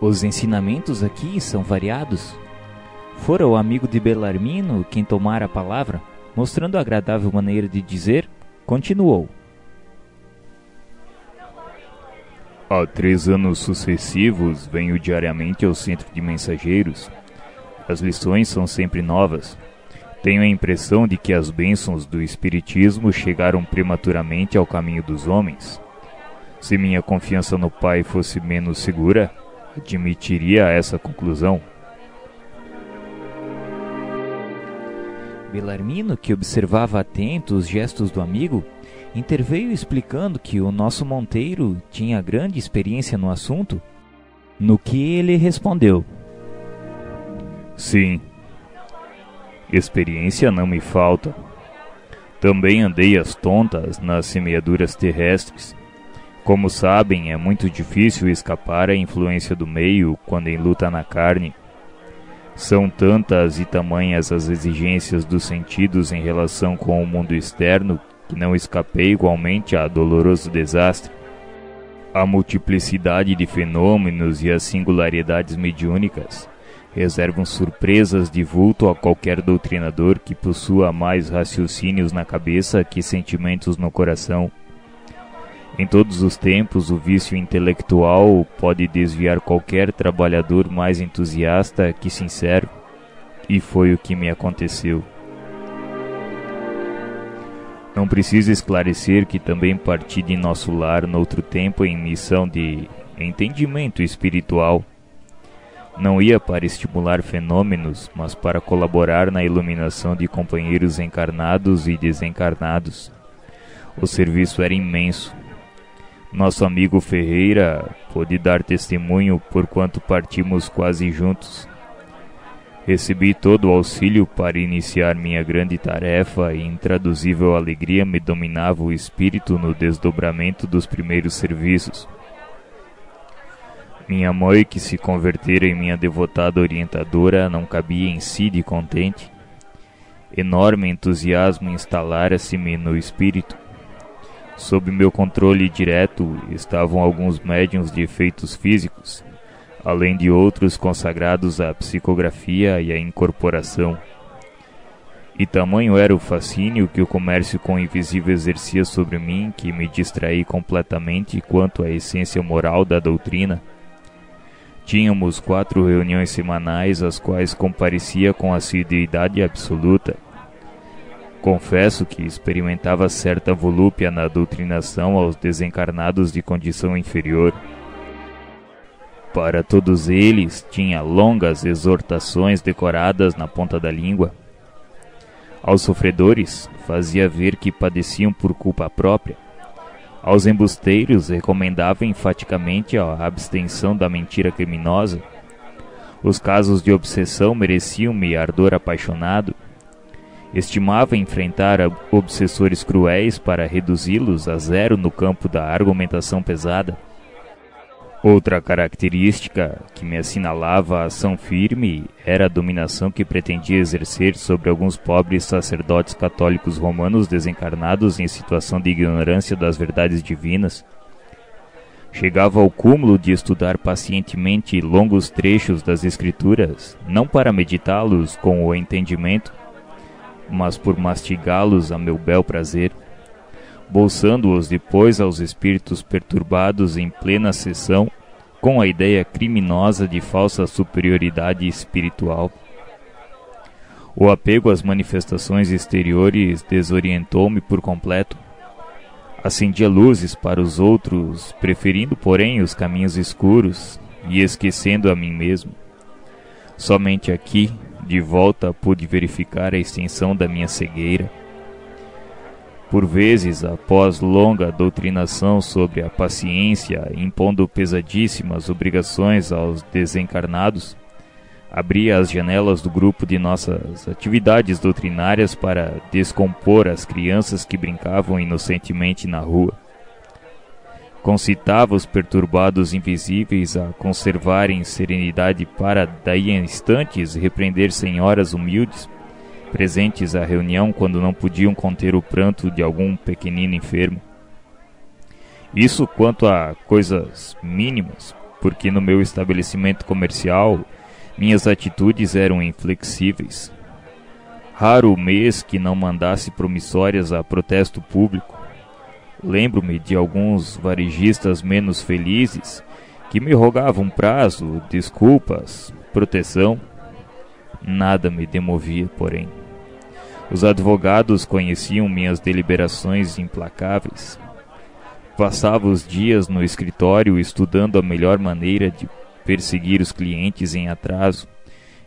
Os ensinamentos aqui são variados. Fora o amigo de Belarmino quem tomara a palavra, mostrando a agradável maneira de dizer, continuou. Há 3 anos sucessivos venho diariamente ao centro de mensageiros. As lições são sempre novas. Tenho a impressão de que as bênçãos do Espiritismo chegaram prematuramente ao caminho dos homens. Se minha confiança no Pai fosse menos segura, admitiria essa conclusão. Belarmino, que observava atento os gestos do amigo, interveio explicando que o nosso monteiro tinha grande experiência no assunto, no que ele respondeu. Sim, experiência não me falta. Também andei às tontas nas semeaduras terrestres. Como sabem, é muito difícil escapar à influência do meio quando em luta na carne. São tantas e tamanhas as exigências dos sentidos em relação com o mundo externo que não escapei igualmente a doloroso desastre. A multiplicidade de fenômenos e as singularidades mediúnicas reservam surpresas de vulto a qualquer doutrinador que possua mais raciocínios na cabeça que sentimentos no coração. Em todos os tempos, o vício intelectual pode desviar qualquer trabalhador mais entusiasta que sincero, e foi o que me aconteceu. Não preciso esclarecer que também parti de nosso lar noutro tempo em missão de entendimento espiritual. Não ia para estimular fenômenos, mas para colaborar na iluminação de companheiros encarnados e desencarnados. O serviço era imenso. Nosso amigo Ferreira pôde dar testemunho porquanto partimos quase juntos. Recebi todo o auxílio para iniciar minha grande tarefa e intraduzível alegria me dominava o espírito no desdobramento dos primeiros serviços. Minha mãe, que se convertera em minha devotada orientadora, não cabia em si de contente. Enorme entusiasmo instalara-se-me no espírito. Sob meu controle direto estavam alguns médiuns de efeitos físicos, além de outros consagrados à psicografia e à incorporação. E tamanho era o fascínio que o comércio com o invisível exercia sobre mim que me distraí completamente quanto à essência moral da doutrina. Tínhamos 4 reuniões semanais às quais comparecia com assiduidade absoluta. Confesso que experimentava certa volúpia na doutrinação aos desencarnados de condição inferior. Para todos eles, tinha longas exortações decoradas na ponta da língua. Aos sofredores, fazia ver que padeciam por culpa própria. Aos embusteiros, recomendava enfaticamente a abstenção da mentira criminosa. Os casos de obsessão mereciam-me ardor apaixonado. Estimava enfrentar obsessores cruéis para reduzi-los a zero no campo da argumentação pesada. Outra característica que me assinalava a ação firme era a dominação que pretendia exercer sobre alguns pobres sacerdotes católicos romanos desencarnados em situação de ignorância das verdades divinas. Chegava ao cúmulo de estudar pacientemente longos trechos das Escrituras, não para meditá-los com o entendimento, mas por mastigá-los a meu bel prazer, bolsando-os depois aos espíritos perturbados em plena sessão com a ideia criminosa de falsa superioridade espiritual. O apego às manifestações exteriores desorientou-me por completo. Acendia luzes para os outros, preferindo, porém, os caminhos escuros e esquecendo a mim mesmo. Somente aqui, de volta, pude verificar a extensão da minha cegueira. Por vezes, após longa doutrinação sobre a paciência, impondo pesadíssimas obrigações aos desencarnados, abria as janelas do grupo de nossas atividades doutrinárias para descompor as crianças que brincavam inocentemente na rua. Concitava os perturbados invisíveis a conservarem serenidade para, daí a instantes, repreender senhoras humildes, presentes à reunião quando não podiam conter o pranto de algum pequenino enfermo. Isso quanto a coisas mínimas, porque no meu estabelecimento comercial minhas atitudes eram inflexíveis. Raro o mês que não mandasse promissórias a protesto público. Lembro-me de alguns varejistas menos felizes que me rogavam prazo, desculpas, proteção. Nada me demovia, porém. Os advogados conheciam minhas deliberações implacáveis. Passava os dias no escritório estudando a melhor maneira de perseguir os clientes em atraso,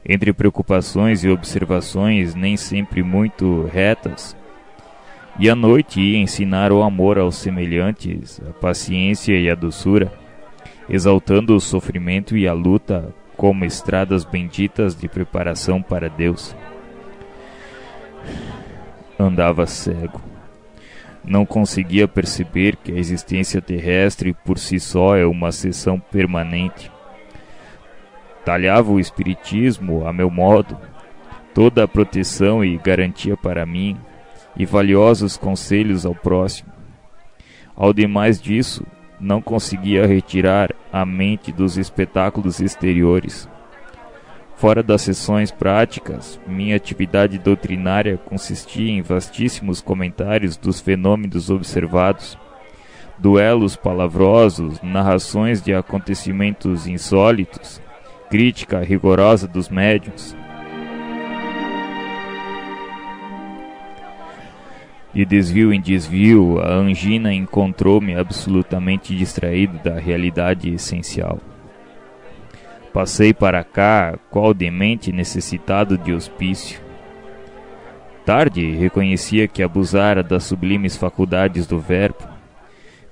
entre preocupações e observações nem sempre muito retas. E à noite ia ensinar o amor aos semelhantes, a paciência e a doçura, exaltando o sofrimento e a luta como estradas benditas de preparação para Deus. Andava cego. Não conseguia perceber que a existência terrestre por si só é uma seção permanente. Talhava o espiritismo a meu modo, toda a proteção e garantia para mim, e valiosos conselhos ao próximo. Ao demais disso, não conseguia retirar a mente dos espetáculos exteriores. Fora das sessões práticas, minha atividade doutrinária consistia em vastíssimos comentários dos fenômenos observados, duelos palavrosos, narrações de acontecimentos insólitos, crítica rigorosa dos médiuns. De desvio em desvio, a angina encontrou-me absolutamente distraído da realidade essencial. Passei para cá, qual demente necessitado de hospício. Tarde reconhecia que abusara das sublimes faculdades do verbo.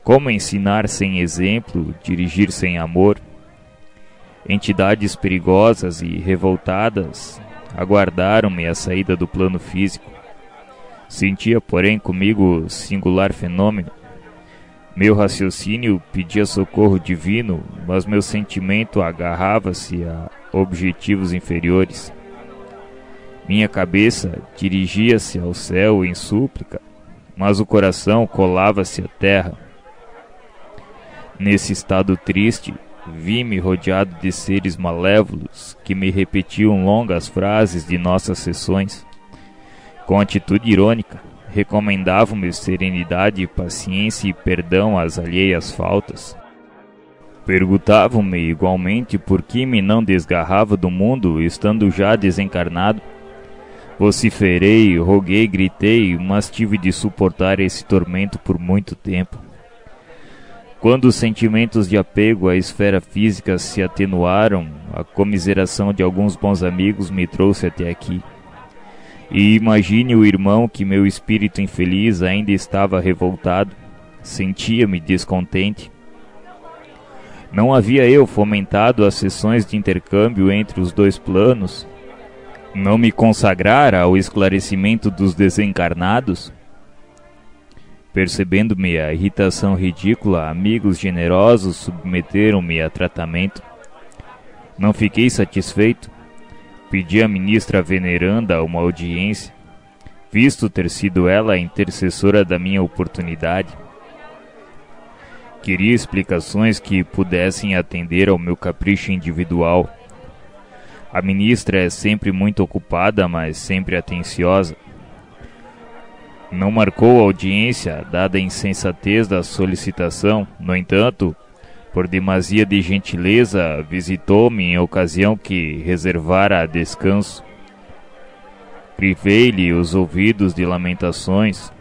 Como ensinar sem exemplo, dirigir sem amor? Entidades perigosas e revoltadas aguardaram-me a saída do plano físico. Sentia, porém, comigo singular fenômeno. Meu raciocínio pedia socorro divino, mas meu sentimento agarrava-se a objetivos inferiores. Minha cabeça dirigia-se ao céu em súplica, mas o coração colava-se à terra. Nesse estado triste, vi-me rodeado de seres malévolos que me repetiam longas frases de nossas sessões. Com atitude irônica, recomendavam-me serenidade, paciência e perdão às alheias faltas. Perguntavam-me igualmente por que me não desgarrava do mundo, estando já desencarnado. Vociferei, roguei, gritei, mas tive de suportar esse tormento por muito tempo. Quando os sentimentos de apego à esfera física se atenuaram, a comiseração de alguns bons amigos me trouxe até aqui. E imagine o irmão que meu espírito infeliz ainda estava revoltado, sentia-me descontente. Não havia eu fomentado as sessões de intercâmbio entre os dois planos? Não me consagrara ao esclarecimento dos desencarnados? Percebendo-me a irritação ridícula, amigos generosos submeteram-me a tratamento. Não fiquei satisfeito. Pedi à ministra veneranda uma audiência, visto ter sido ela a intercessora da minha oportunidade. Queria explicações que pudessem atender ao meu capricho individual. A ministra é sempre muito ocupada, mas sempre atenciosa. Não marcou a audiência, dada a insensatez da solicitação. No entanto, por demasia de gentileza, visitou-me em ocasião que reservara a descanso. Privei-lhe os ouvidos de lamentações.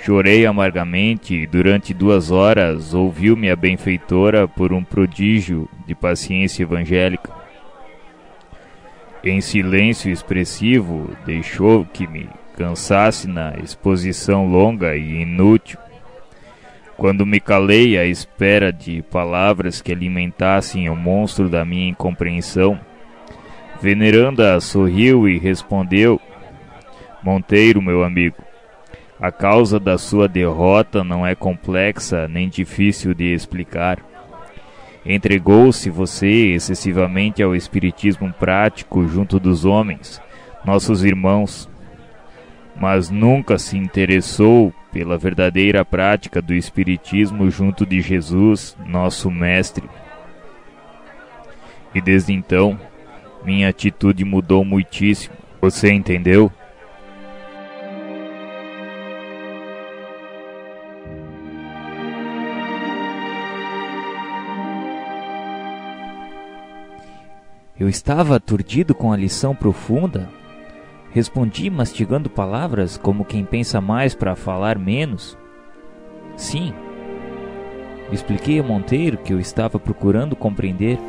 Chorei amargamente e durante 2 horas ouviu-me a benfeitora por um prodígio de paciência evangélica. Em silêncio expressivo, deixou que me cansasse na exposição longa e inútil. Quando me calei à espera de palavras que alimentassem o monstro da minha incompreensão, veneranda sorriu e respondeu: Monteiro, meu amigo, a causa da sua derrota não é complexa nem difícil de explicar. Entregou-se você excessivamente ao espiritismo prático junto dos homens, nossos irmãos, mas nunca se interessou pela verdadeira prática do espiritismo junto de Jesus, nosso mestre. E desde então, minha atitude mudou muitíssimo. Você entendeu? Eu estava aturdido com a lição profunda. Respondi mastigando palavras como quem pensa mais para falar menos. Sim. Expliquei a Monteiro que eu estava procurando compreender.